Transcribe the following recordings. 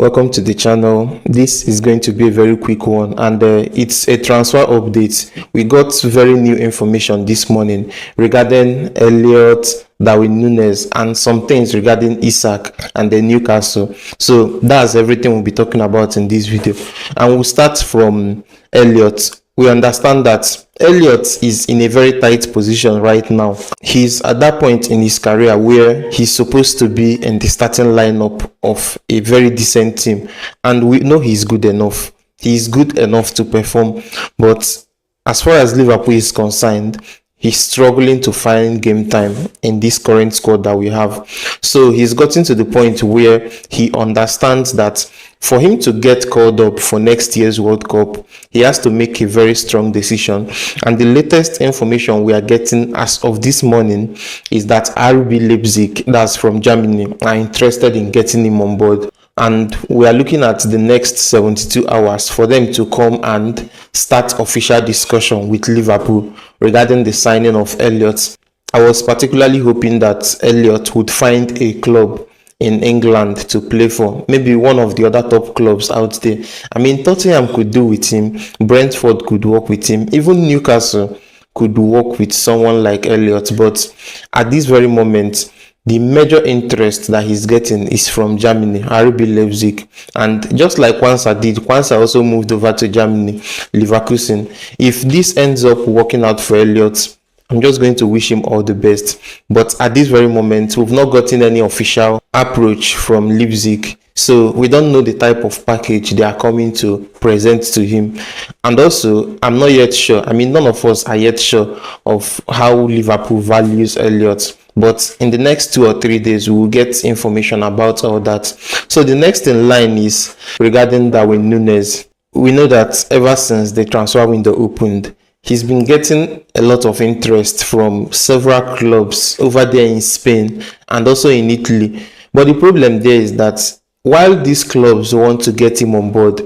Welcome to the channel. This is going to be a very quick one, and it's a transfer update. We got very new information this morning regarding Elliot, Nunez, and some things regarding Isak and the Newcastle. So that's everything we'll be talking about in this video, and we'll start from Elliot. We understand that Elliot is in a very tight position right now. He's at that point in his career where he's supposed to be in the starting lineup of a very decent team, and we know he's good enough. He's good enough to perform, but as far as Liverpool is concerned, he's struggling to find game time in this current squad that we have. So he's gotten to the point where he understands that for him to get called up for next year's World Cup, he has to make a very strong decision. And the latest information we are getting as of this morning is that RB Leipzig, that's from Germany, are interested in getting him on board. And we are looking at the next 72 hours for them to come and start official discussion with Liverpool regarding the signing of Elliot. I was particularly hoping that Elliot would find a club in England to play for, maybe one of the other top clubs out there. I mean, Tottenham could do with him, Brentford could work with him, even Newcastle could work with someone like Elliot. But at this very moment, the major interest that he's getting is from Germany, RB Leipzig. And just like once I also moved over to Germany, Leverkusen. If this ends up working out for Elliot, I'm just going to wish him all the best. But at this very moment, we've not gotten any official approach from Leipzig. So we don't know the type of package they are coming to present to him. And also, I'm not yet sure. I mean, none of us are yet sure of how Liverpool values Elliot. But in the next 2 or 3 days, we will get information about all that. So the next in line is regarding Nunez. We know that ever since the transfer window opened, he's been getting a lot of interest from several clubs over there in Spain and also in Italy. But the problem there is that while these clubs want to get him on board,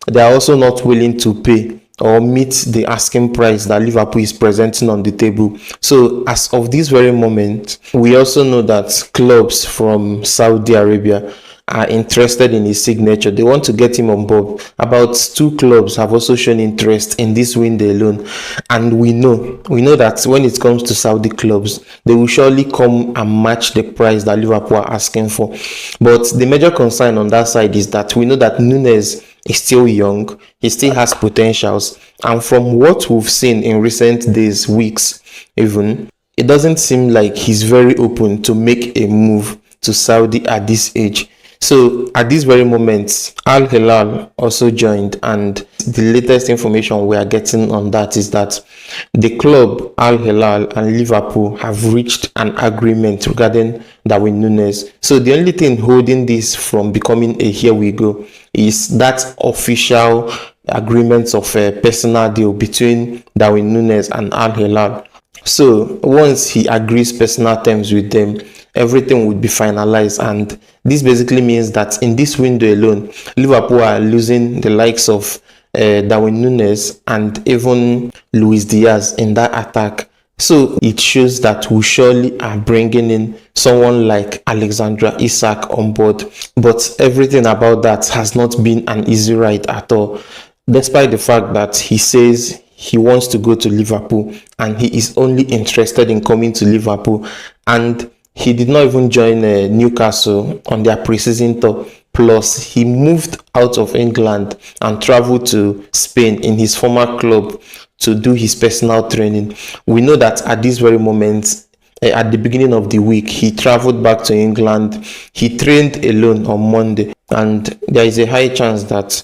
they are also not willing to pay or meet the asking price that Liverpool is presenting on the table. So as of this very moment, we also know that clubs from Saudi Arabia are interested in his signature. They want to get him on board. About 2 clubs have also shown interest in this window alone. And we know that when it comes to Saudi clubs, they will surely come and match the price that Liverpool are asking for. But the major concern on that side is that we know that Nunez is still young. He still has potentials. And from what we've seen in recent days, weeks even, it doesn't seem like he's very open to make a move to Saudi at this age. So at this very moment, Hilal also joined, and the latest information we are getting on that is that the club Hilal and Liverpool have reached an agreement regarding Nunez. So the only thing holding this from becoming a here we go is that official agreement of a personal deal between Nunez and Hilal. So once he agrees personal terms with them, everything would be finalized, and this basically means that in this window alone, Liverpool are losing the likes of Nunez and even Luis Diaz in that attack. So it shows that we surely are bringing in someone like Alexandra Isak on board, but everything about that has not been an easy ride at all, despite the fact that he says he wants to go to Liverpool and he is only interested in coming to Liverpool. And he did not even join Newcastle on their preseason tour. Plus, he moved out of England and traveled to Spain in his former club to do his personal training. We know that at this very moment, at the beginning of the week, he traveled back to England. He trained alone on Monday, and there is a high chance that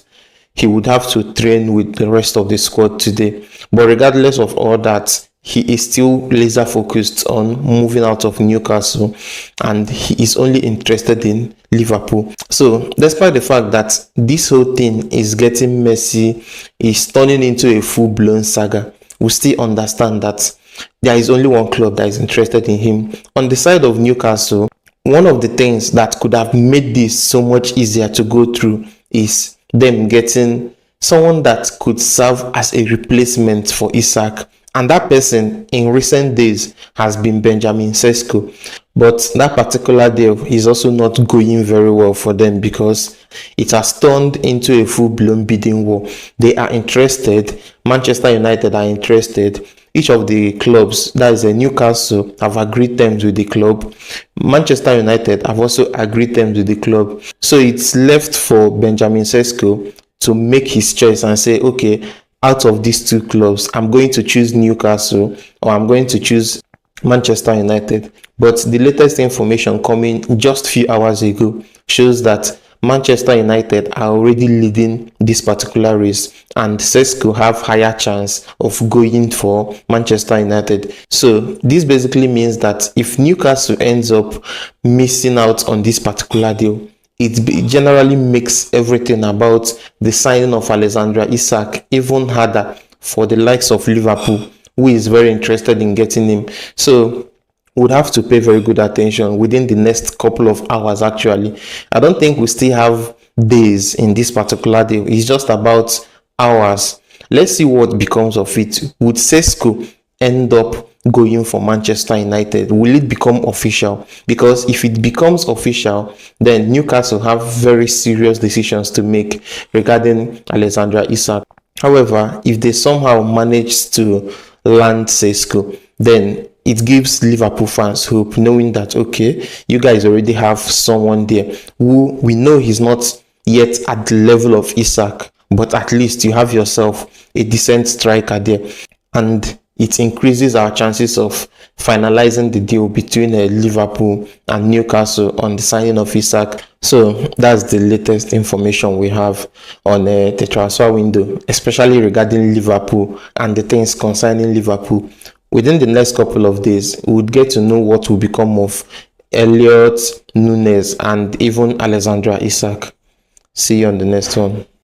he would have to train with the rest of the squad today. But regardless of all that, he is still laser focused on moving out of Newcastle, and he is only interested in Liverpool. So despite the fact that this whole thing is getting messy, is turning into a full-blown saga, we still understand that there is only one club that is interested in him. On the side of Newcastle, one of the things that could have made this so much easier to go through is them getting someone that could serve as a replacement for Isak And that person in recent days has been Benjamin Sesko. But that particular deal is also not going very well for them because it has turned into a full-blown bidding war. They are interested. Manchester United are interested. Each of the clubs, that is Newcastle, have agreed terms with the club. Manchester United have also agreed terms with the club. So it's left for Benjamin Sesko to make his choice and say, okay, out of these two clubs, I'm going to choose Newcastle or I'm going to choose Manchester United. But the latest information coming just a few hours ago shows that Manchester United are already leading this particular race and Sesko have higher chance of going for Manchester United. So this basically means that if Newcastle ends up missing out on this particular deal, it generally makes everything about the signing of Alexander Isak even harder for the likes of Liverpool, who is very interested in getting him. So would have to pay very good attention within the next couple of hours. Actually, I don't think we still have days in this particular deal. It's just about hours. Let's see what becomes of it. Would Sesko end up going for Manchester United? Will it become official? Because if it becomes official, then Newcastle have very serious decisions to make regarding Alexander Isak. However, if they somehow manage to land Sesko, then it gives Liverpool fans hope, knowing that, okay, you guys already have someone there who we know he's not yet at the level of Isak, but at least you have yourself a decent striker there. And it increases our chances of finalizing the deal between Liverpool and Newcastle on the signing of Isak. So that's the latest information we have on the transfer window, especially regarding Liverpool and the things concerning Liverpool. Within the next couple of days, we would get to know what will become of Elliot, Nunez, and even Alexandra Isak. See you on the next one.